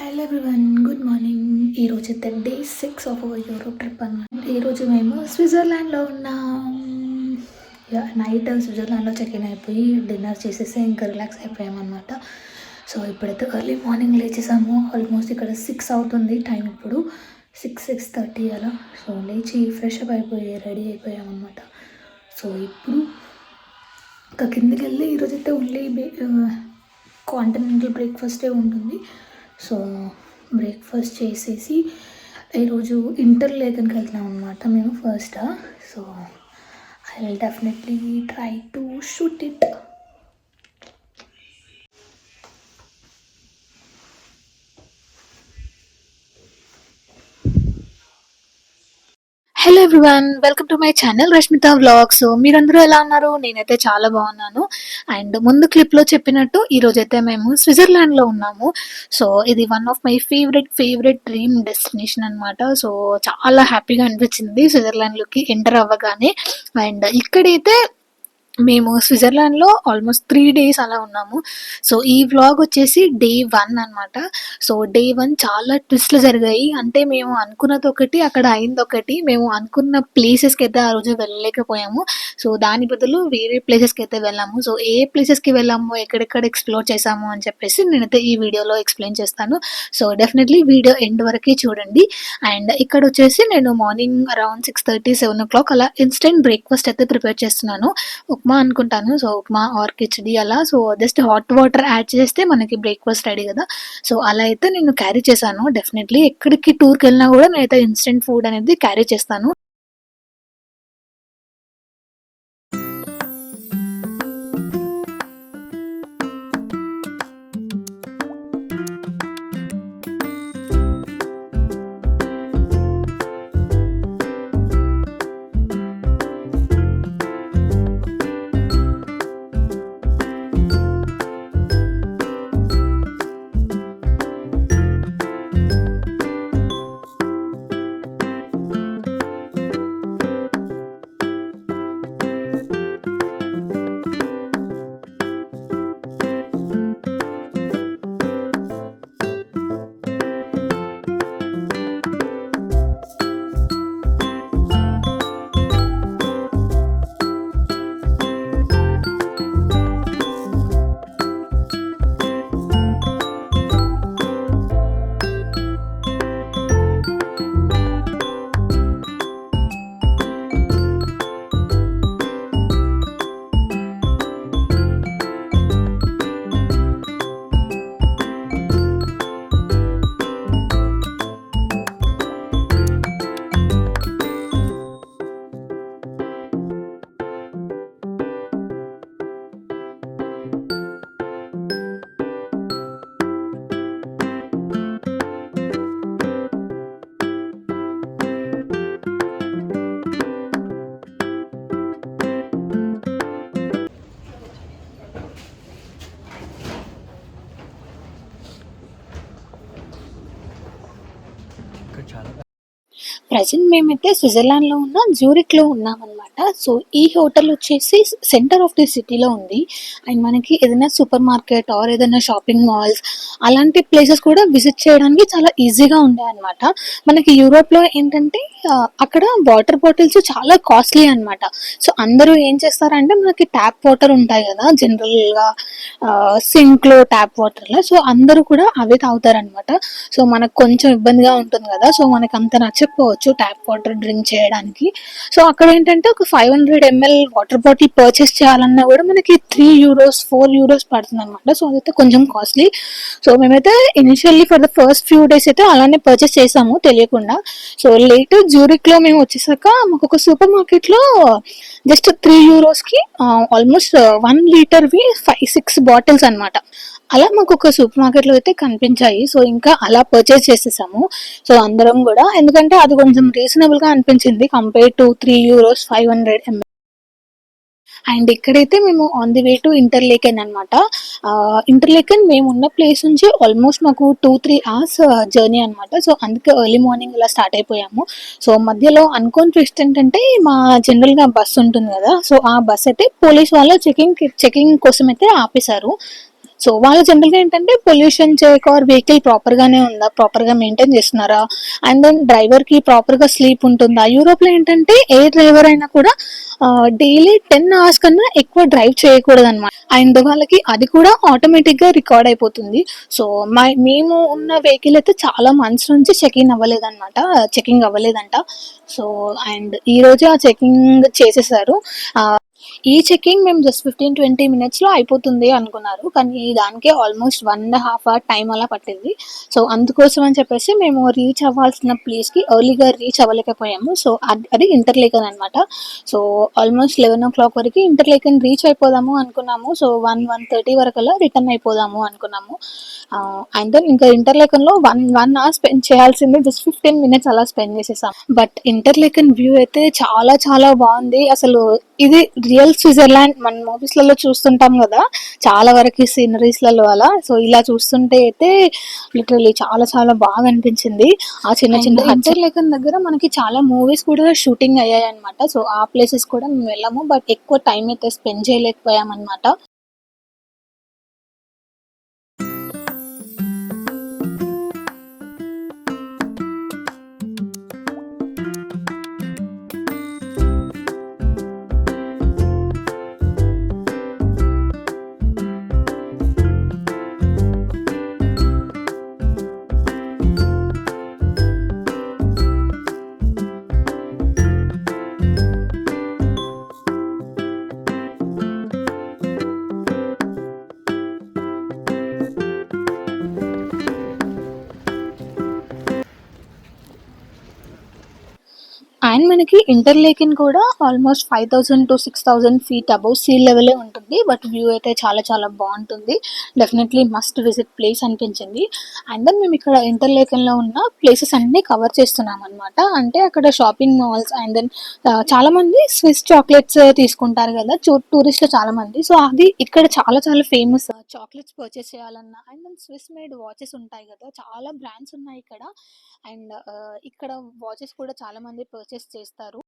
Hello everyone, good morning. ఈరోజు అయితే day 6 of our Europe trip అనమాట. ఈరోజు మేము స్విట్జర్లాండ్లో ఉన్నాం. నైట్ స్విట్జర్లాండ్లో చెక్ ఇన్ అయిపోయి డిన్నర్ చేసేసి ఇంకా రిలాక్స్ అయిపోయామన్నమాట. సో ఇప్పుడైతే ఎర్లీ మార్నింగ్ లేచేసాము. ఆల్మోస్ట్ ఇక్కడ 6 అవుతుంది టైం. ఇప్పుడు 6:30 అలా. సో లేచి ఫ్రెష్ అప్ అయిపోయి రెడీ అయిపోయామన్నమాట. సో ఇప్పుడు ఇంకా కిందికి వెళ్ళి ఈరోజు అయితే ఓన్లీ కాంటినెంటల్ బ్రేక్ఫాస్టే ఉంటుంది. సో బ్రేక్ఫాస్ట్ చేసేసి ఈరోజు ఇంటర్లేకన్కి వెళ్తున్నాం అనమాట మేము first. So I will definitely try to shoot it. Hello everyone, welcome to my channel Rashmita vlogs. So మీరందరూ ఎలా ఉన్నారు? నేనైతే చాలా బాగున్నాను. అండ్ ముందు క్లిప్లో చెప్పినట్టు ఈరోజైతే మేము స్విట్జర్లాండ్లో ఉన్నాము. సో ఇది one of my favourite dream destination అనమాట. సో చాలా హ్యాపీగా అనిపించింది స్విట్జర్లాండ్లోకి ఎంటర్ అవ్వగానే. అండ్ ఇక్కడైతే మేము స్విట్జర్లాండ్లో ఆల్మోస్ట్ 3 days అలా ఉన్నాము. సో ఈ వ్లాగ్ వచ్చేసి డే 1 అనమాట. సో డే 1 చాలా ట్విస్ట్లు జరిగాయి. అంటే మేము అనుకున్నది ఒకటి, అక్కడ అయింది ఒకటి. మేము అనుకున్న ప్లేసెస్కి అయితే ఆ రోజు వెళ్ళలేకపోయాము. సో దాని బదులు వేరే ప్లేసెస్కి అయితే వెళ్ళాము. సో ఏ ప్లేసెస్కి వెళ్ళాము, ఎక్కడెక్కడ ఎక్స్ప్లోర్ చేసాము అని చెప్పేసి నేనైతే ఈ వీడియోలో ఎక్స్ప్లెయిన్ చేస్తాను. సో డెఫినెట్లీ వీడియో ఎండ్ వరకే చూడండి. అండ్ ఇక్కడ వచ్చేసి నేను మార్నింగ్ అరౌండ్ 6:30, 7 o'clock అలా ఇన్స్టెంట్ బ్రేక్ఫాస్ట్ అయితే ప్రిపేర్ చేస్తున్నాను. ఉప్మా అనుకుంటాను. సో ఉప్మా ఆర్ కిచడీ అలా. So just hot water add చేస్తే మనకి బ్రేక్ఫాస్ట్ రెడీ కదా. సో అలా అయితే నేను క్యారీ చేశాను. డెఫినెట్లీ ఎక్కడికి టూర్కి వెళ్ళినా కూడా నేనైతే ఇన్స్టెంట్ ఫుడ్ అనేది క్యారీ చేస్తాను. ప్రజెంట్ మేమైతే స్విట్జర్లాండ్లో ఉన్న జ్యూరిక్లో ఉన్నామన్నమాట. సో ఈ హోటల్ వచ్చేసి సెంటర్ ఆఫ్ ది సిటీలో ఉంది. అండ్ మనకి ఏదైనా సూపర్ మార్కెట్ ఆర్ ఏదైనా షాపింగ్ మాల్స్ అలాంటి ప్లేసెస్ కూడా విజిట్ చేయడానికి చాలా ఈజీగా ఉంటాయి అనమాట. మనకి యూరోప్లో ఏంటంటే అక్కడ వాటర్ బాటిల్స్ చాలా కాస్ట్లీ అనమాట. సో అందరూ ఏం చేస్తారంటే మనకి ట్యాప్ వాటర్ ఉంటాయి కదా జనరల్గా సింక్లో ట్యాప్ వాటర్లో. సో అందరూ కూడా అవే తాగుతారనమాట. సో మనకు కొంచెం ఇబ్బందిగా ఉంటుంది కదా. సో మనకు అంత నచ్చకపోవచ్చు ట్యాప్ వాటర్ డ్రింక్ చేయడానికి. సో అక్కడ ఏంటంటే ఒక 500 ml వాటర్ బాటిల్ పర్చేస్ చేయాలన్నా కూడా మనకి 3 euros 4 euros పడుతుంది అనమాట. సో అదైతే కొంచెం కాస్ట్లీ. సో మేమైతే initially for the first few days అయితే అలానే పర్చేస్ చేసాము తెలియకుండా. సో లేటర్ జ్యూరిక్లో మేము వచ్చేసాక మాకు ఒక సూపర్ మార్కెట్లో జస్ట్ 3 euros ఆల్మోస్ట్ 1 లీటర్వి 5-6 బాటిల్స్ అనమాట. అలా మాకు ఒక సూపర్ మార్కెట్లో అయితే కనిపించాయి. సో ఇంకా అలా పర్చేస్ చేసేసాము. సో అందరం కూడా, ఎందుకంటే అది కొంచెం రీజనబుల్గా అనిపించింది compare to 3 euros 500 ml. And ఇక్కడైతే మేము ఆన్ ది వే టు ఇంటర్లేకెన్ అనమాట. ఇంటర్లేకెన్ మేము ఉన్న ప్లేస్ నుంచి ఆల్మోస్ట్ మాకు 2-3 hours జర్నీ అనమాట. సో అందుకే ఎర్లీ మార్నింగ్ ఇలా స్టార్ట్ అయిపోయాము. సో మధ్యలో అనుకోని ట్విస్ట్ ఏంటంటే మా జనరల్గా బస్ ఉంటుంది కదా. సో ఆ బస్ అయితే పోలీస్ వాళ్ళ చెకింగ్ కోసం అయితే ఆపేశారు. సో వాళ్ళు జనరల్‌గా ఏంటంటే పొల్యూషన్ చేయక ఆర్ వెహికల్ ప్రాపర్‌గానే ఉందా? ప్రాపర్‌గా మెయింటైన్ చేస్తున్నారా? అండ్ దెన్ డ్రైవర్‌కి ప్రాపర్‌గా స్లీప్ ఉంటుందా? యూరోప్‌లో ఏంటంటే ఏ డ్రైవర్ అయినా కూడా డైలీ 10 అవర్స్ కన్నా ఎక్కువ డ్రైవ్ చేయకూడదనమాట. అండ్ వాళ్ళకి అది కూడా ఆటోమేటిక్‌గా రికార్డ్ అయిపోతుంది. సో, మేము ఉన్న వెహికల్ అయితే చాలా మంత్స్ నుంచి చెకింగ్ అవ్వలేదంట. సో, అండ్ ఈరోజే ఆ చెకింగ్ చేసేసారు. ఈ చెకింగ్ మేము జస్ట్ 15-20 మినిట్స్‌లో అయిపోతుంది అనుకున్నారు. కానీ దానికే ఆల్మోస్ట్ 1½ అవర్ టైం అలా పట్టింది. సో, అందుకోసం అని చెప్పేసి మేము రీచ్ అవ్వాల్సిన ప్లేస్‌కి ఎర్లీగా రీచ్ అవ్వలేకపోయాము. సో, అది ఇంటర్‌లేకెన్ అనమాట. సో, ఆల్మోస్ట్ 11:00 వరకి ఇంటర్‌లేకెన్ రీచ్ అయిపోదాము అనుకున్నాము. సో, 1:30 వరకల్లా రిటర్న్ అయిపోదాము అనుకున్నాము. అండ్ దెన్ ఇంకా ఇంటర్‌లేకెన్‌లో 1 అవర్ స్పెండ్ చేయాల్సింది జస్ట్ 15 మినిట్స్ అలా స్పెండ్ చేసేసాం. బట్ ఇంటర్‌లేకెన్ వ్యూ అయితే చాలా చాలా బావుంది. అసలు ఇది రియల్ స్విట్జర్లాండ్ మన మూవీస్‌లలో చూస్తుంటాం గదా! చాలా వరకి సీనరీస్‌లలో అలా. సో, ఇలా చూస్తుంటే అయితే లిటరల్లీ చాలా చాలా బాగా అనిపించింది. ఆ చిన్న చిన్న ఇంటర్‌లేకెన్ దగ్గర మనకి చాలా మూవీస్ కూడా షూటింగ్ అయ్యాయన్నమాట. సో, ఆ ప్లేసెస్ కూడా మేము వెళ్ళాము. బట్ ఎక్కువ టైం అయితే స్పెండ్ చేయలేకపోయామన్నమాట. అండ్ మనకి ఇంటర్‌లేకెన్ కూడా ఆల్మోస్ట్ 5000-6000 ఫీట్ అబోవ్ సీ లెవెలే ఉంటుంది. బట్ వ్యూ అయితే చాలా చాలా బావుంటుంది. డెఫినెట్‌లీ మస్ట్ విజిట్ ప్లేస్ అనిపించింది. అండ్ దెన్ మేము ఇక్కడ ఇంటర్‌లేకెన్‌లో ఉన్న ప్లేసెస్ అన్నీ కవర్ చేస్తున్నామనమాట. అంటే అక్కడ షాపింగ్ మాల్స్ అండ్ దెన్ చాలామంది స్విస్ చాక్లెట్స్ తీసుకుంటారు గదా! టూరిస్ట్‌లు చాలామంది. సో, అది ఇక్కడ చాలా చాలా ఫేమస్. చాక్లెట్స్ పర్చేస్ చేయాలన్నా and then Swiss made watches ఉంటాయి గదా! చాలా బ్రాండ్స్ ఉన్నాయి ఇక్కడ. అండ్ ఇక్కడ వాచెస్ కూడా చాలా మంది పర్చేస్ చేస్తారు.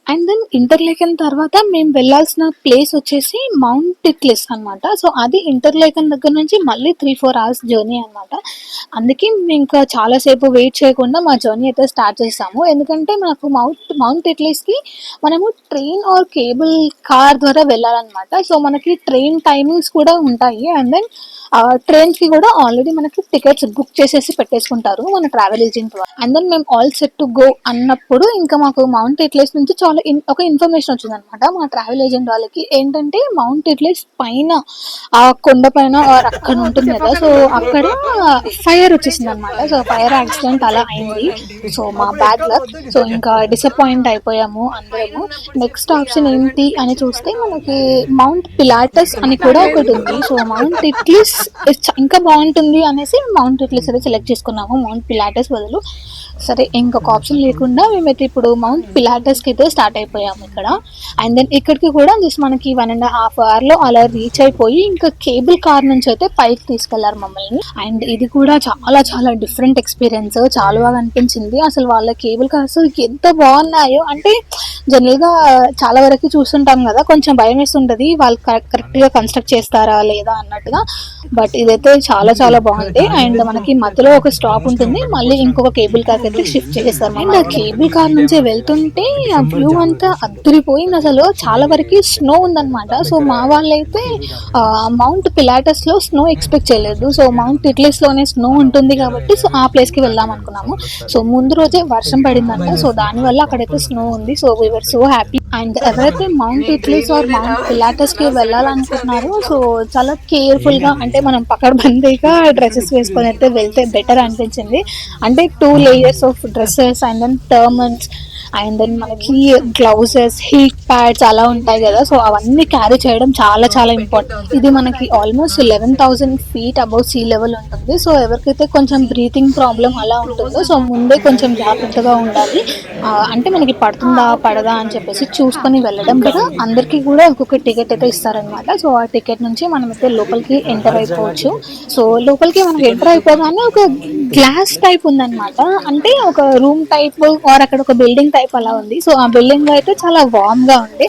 అండ్ దెన్ ఇంటర్‌లేకెన్ తర్వాత మేము వెళ్ళాల్సిన ప్లేస్ వచ్చేసి మౌంట్ టిట్లిస్ అనమాట. సో, అది ఇంటర్‌లేకెన్ దగ్గర నుంచి మళ్ళీ 3-4 అవర్స్ జర్నీ అనమాట. అందుకే మేమింకా చాలా సేపు వెయిట్ చేయకుండా మా జర్నీ అయితే స్టార్ట్ చేసాము. ఎందుకంటే మాకు మౌంట్ టిట్లిస్‌కి మనము ట్రైన్ ఆర్ కేబుల్ కార్ ద్వారా వెళ్ళాలనమాట. సో, మనకి ట్రైన్ టైమింగ్స్ కూడా ఉంటాయి. అండ్ దెన్ ట్రైన్స్ కి కూడా ఆల్రెడీ మనకి టికెట్స్ బుక్ చేసేసి పెట్టేసుకుంటారు మన ట్రావెల్ ఏజెంట్ వాళ్ళు. అండ్ దెన్ మేము ఆల్ సెట్ టు గో అన్నప్పుడు ఇంకా మాకు మౌంట్ ఎట్లెస్ నుంచి చాలా ఒక ఇన్ఫర్మేషన్ వచ్చింది అనమాట మా ట్రావెల్ ఏజెంట్ వాళ్ళకి. ఏంటంటే మౌంట్ ఎట్లెస్ పైన ఆ కొండ పైన అక్కడ ఉంటుంది కదా, సో అక్కడ ఫైర్ వచ్చేసింది అనమాట. సో ఫైర్ యాక్సిడెంట్ అలా అయింది. సో మా బ్యాడ్ లక్. సో ఇంకా డిసప్పాయింట్ అయిపోయాము అందరము. నెక్స్ట్ ఆప్షన్ ఏంటి అని చూస్తే మనకి మౌంట్ పిలాటస్ అని కూడా ఒకటి ఉంది. సో మౌంట్ ఇట్లీస్ ఇంకా బాగుంటుంది అనేసి మౌంట్ ఇట్లీస్ అయితే సెలెక్ట్ చేసుకున్నాము మౌంట్ పిలాటస్ బదులు. సరే ఇంకొక ఆప్షన్ లేకుండా మేమైతే ఇప్పుడు మౌంట్ పిలాటస్ కి అయితే స్టార్ట్ అయిపోయాము ఇక్కడ. అండ్ దెన్ ఇక్కడికి కూడా జస్ట్ మనకి 1.5 hour లో అలా రీచ్ అయిపోయి ఇంకా కేబుల్ కార్ నుంచి అయితే పైకి తీసుకెళ్లారు మమ్మల్ని. అండ్ ఇది కూడా చాలా చాలా డిఫరెంట్ ఎక్స్పీరియన్స్, చాలా బాగా అనిపించింది. అసలు వాళ్ళ కేబుల్ కార్స్ ఎంత బాగున్నాయో అంటే జనరల్ గా చాలా వరకు చూస్తుంటాం కదా, కొంచెం భయం వేస్తుంటది వాళ్ళు కరెక్ట్ గా కన్స్ట్రక్ట్ చేస్తారా లేదా అన్నట్టుగా. బట్ ఇదైతే చాలా చాలా బాగుంది. అండ్ మనకి మధ్యలో ఒక స్టాప్ ఉంటుంది, మళ్ళీ ఇంకొక కేబుల్ కార్ అయితే షిఫ్ట్ చేస్తారు. అండ్ ఆ కేబుల్ కార్ నుంచి వెళ్తుంటే ఆ వ్యూ అంతా అద్దరిపోయింది. అసలు చాలా వరకు స్నో ఉందన్నమాట. సో మా వాళ్ళైతే మౌంట్ పిలాటస్ లో స్నో ఎక్స్పెక్ట్ చేయలేదు. సో మౌంట్ ఇట్లీస్ లోనే స్నో ఉంటుంది కాబట్టి సో ఆ ప్లేస్ కి వెళ్దాం అనుకున్నాము. సో ముందు రోజే వర్షం పడిందంట, సో దాని వల్ల అక్కడైతే స్నో ఉంది. So we are so happy. And ఎవరైతే mount Titlis or mount Pilatus కి వెళ్ళాలనుకుంటున్నారో సో చాలా కేర్ఫుల్ గా, అంటే మనం పకడ్బందీగా డ్రెస్సెస్ వేసుకొని అయితే వెళ్తే బెటర్ అనిపించింది. అంటే 2 layers of dresses and then thermals and then మనకి గ్లౌజెస్, హీట్ ప్యాడ్స్ అలా ఉంటాయి కదా, సో అవన్నీ క్యారీ చేయడం చాలా చాలా ఇంపార్టెంట్. ఇది మనకి almost 11,000 feet above sea level ఉంటుంది. సో ఎవరికైతే కొంచెం బ్రీతింగ్ ప్రాబ్లం అలా ఉంటుందో సో ముందే కొంచెం జాగ్రత్తగా ఉండాలి. అంటే మనకి పడుతుందా పడదా అని చెప్పేసి చూసుకొని వెళ్ళడం కదా. అందరికీ కూడా ఒక్కొక్క టికెట్ అయితే ఇస్తారనమాట. సో ఆ టికెట్ నుంచి మనం అయితే లోపలికి ఎంటర్ అయిపోవచ్చు. సో లోపలికి మనకి ఎంటర్ అయిపోగానే ఒక గ్లాస్ టైప్ ఉందన్నమాట, అంటే ఒక రూమ్ టైప్ ఆర్ అక్కడ ఒక బిల్డింగ్ టైప్ అలా ఉంది. సో ఆ బిల్డింగ్ అయితే చాలా వార్మ్ గా ఉంది.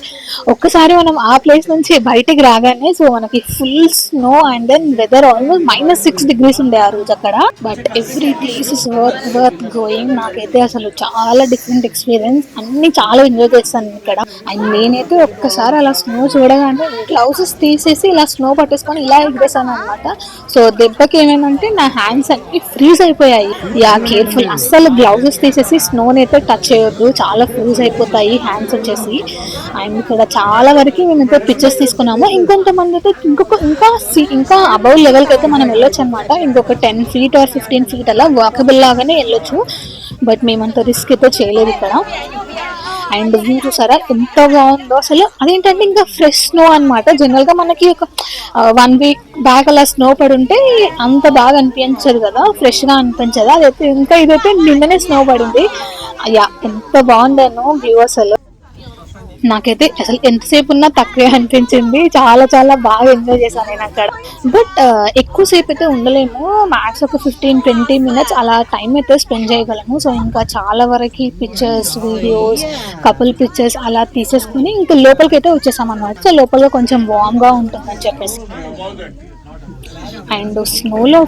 ఒక్కసారి మనం ఆ ప్లేస్ నుంచి బయటికి రాగానే సో మనకి full snow and then weather almost -6 degrees ఉండే ఆ రోజు అక్కడ. But every place is worth going. నాకైతే అసలు చాలా డిఫరెంట్ ఎక్స్పీరియన్స్, అన్ని చాలా ఎంజాయ్ చేస్తాను ఇక్కడ. అండ్ నేనైతే ఒక్కసారి అలా స్నో చూడగానే గ్లౌజెస్ తీసేసి ఇలా స్నో పట్టేసుకొని ఇలా ఎగిరేసాను అనమాట. సో దెబ్బకి ఏమైందంటే నా హ్యాండ్స్ అన్ని ఫ్రీజ్ అయిపోయాయి. యా కేర్ఫుల్, అస్సలు గ్లౌజెస్ తీసేసి స్నోని అయితే టచ్ చేయొద్దు, చాలా ఫ్రీజ్ అయిపోతాయి హ్యాండ్స్ వచ్చేసి. అండ్ ఇక్కడ చాలా వరకు మేమైతే పిక్చర్స్ తీసుకున్నాము. ఇంకొంతమంది అయితే ఇంకా అబౌవ్ లెవెల్కి అయితే మనం వెళ్ళొచ్చు అనమాట. ఇంకొక 10 feet ఆర్ 15 feet అలా వాకబుల్ లాగానే వెళ్ళొచ్చు. బట్ మేమంత రిస్క్ అయితే చేయలేదు ఇక్కడ. అండ్ వ్యూ చూసారా ఎంత బాగుందో అసలు. అదేంటంటే ఇంకా ఫ్రెష్ స్నో అనమాట. జనరల్ గా మనకి ఒక 1 week బ్యాక్ అలా స్నో పడి ఉంటే అంత బాగా అనిపించదు కదా, ఫ్రెష్ గా అనిపించదు. అదైతే ఇంకా ఇదైతే నిన్ననే స్నో పడింది. అయ్యా ఎంత బాగుందనో వ్యూ అసలు. నాకైతే అసలు ఎంతసేపు ఉన్నా తక్కువే అనిపించింది. చాలా చాలా బాగా ఎంజాయ్ చేశాను నేను అక్కడ. బట్ ఎక్కువసేపు అయితే ఉండలేము, మ్యాక్స్ ఒక 15-20 minutes అలా టైం అయితే స్పెండ్ చేయగలము. సో ఇంకా చాలా వరకు పిక్చర్స్, వీడియోస్, కపుల్ పిక్చర్స్ అలా తీసేసుకుని ఇంకా లోపలికి అయితే వచ్చేసాం అనమాట. సో లోపల కొంచెం వార్మ్ గా ఉంటుందని చెప్పేసి. అండ్ స్నోలో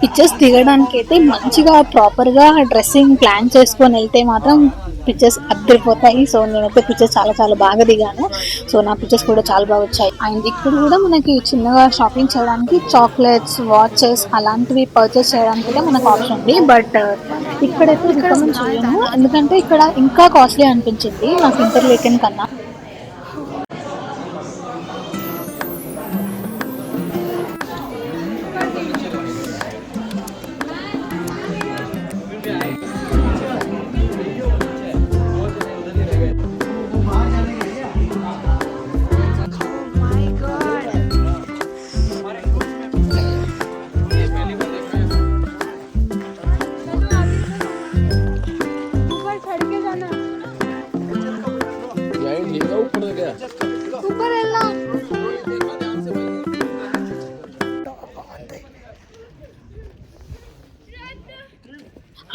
పిక్చర్స్ దిగడానికి అయితే మంచిగా ప్రాపర్గా డ్రెస్సింగ్ ప్లాన్ చేసుకొని వెళ్తే మాత్రం పిక్చర్స్ అద్దరిపోతాయి. సో నేనైతే పిక్చర్స్ చాలా చాలా బాగా దిగాను. సో నా పిక్చర్స్ కూడా చాలా బాగా వచ్చాయి. అండ్ ఇక్కడ కూడా మనకి చిన్నగా షాపింగ్ చేయడానికి చాక్లెట్స్, వాచెస్ అలాంటివి పర్చేస్ చేయడానికి కూడా మనకు ఆప్షన్ ఉంది. బట్ ఇక్కడైతే రికమెండ్ చేయను, ఎందుకంటే ఇక్కడ ఇంకా కాస్ట్లీ అనిపించింది నాకు ఇంటర్లేకెన్ కన్నా.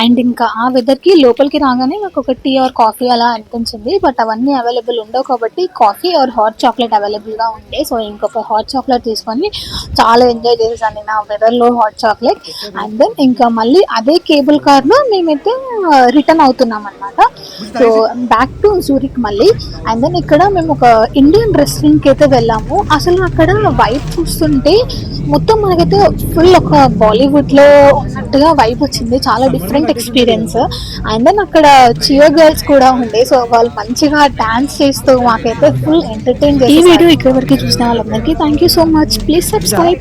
అండ్ ఇంకా ఆ వెదర్కి లోపలికి రాగానే నాకు ఒక టీ ఆర్ కాఫీ అలా అనిపించింది. బట్ అవన్నీ అవైలబుల్ ఉండవు కాబట్టి కాఫీ ఆర్ హాట్ చాక్లెట్ అవైలబుల్గా ఉండే. సో ఇంకొక హాట్ చాక్లెట్ తీసుకొని చాలా ఎంజాయ్ చేసేసాను నేను ఆ వెదర్లో హాట్ చాక్లెట్. అండ్ దెన్ ఇంకా మళ్ళీ అదే కేబుల్ కార్లో మేమైతే రిటర్న్ అవుతున్నాం అనమాట. సో బ్యాక్ టు జూరిక్ మళ్ళీ. అండ్ దెన్ ఇక్కడ మేము ఒక ఇండియన్ రెస్టారెంట్కి అయితే వెళ్ళాము. అసలు అక్కడ వైట్ చూస్తుంటే మొత్తం మనకైతే ఫుల్ ఒక బాలీవుడ్లో ఉన్నట్టుగా వైబ్ వచ్చింది. చాలా డిఫరెంట్ ఎక్స్పీరియన్స్. అండ్ దెన్ అక్కడ చియర్ గర్ల్స్ కూడా ఉండే. సో వాళ్ళు మంచిగా డాన్స్ చేస్తూ మాకైతే ఫుల్ ఎంటర్టైన్ చేసి. ఈ వీడియో ఇక్కడ వరకు చూసిన వాళ్ళందరికీ thank you so much. Please subscribe.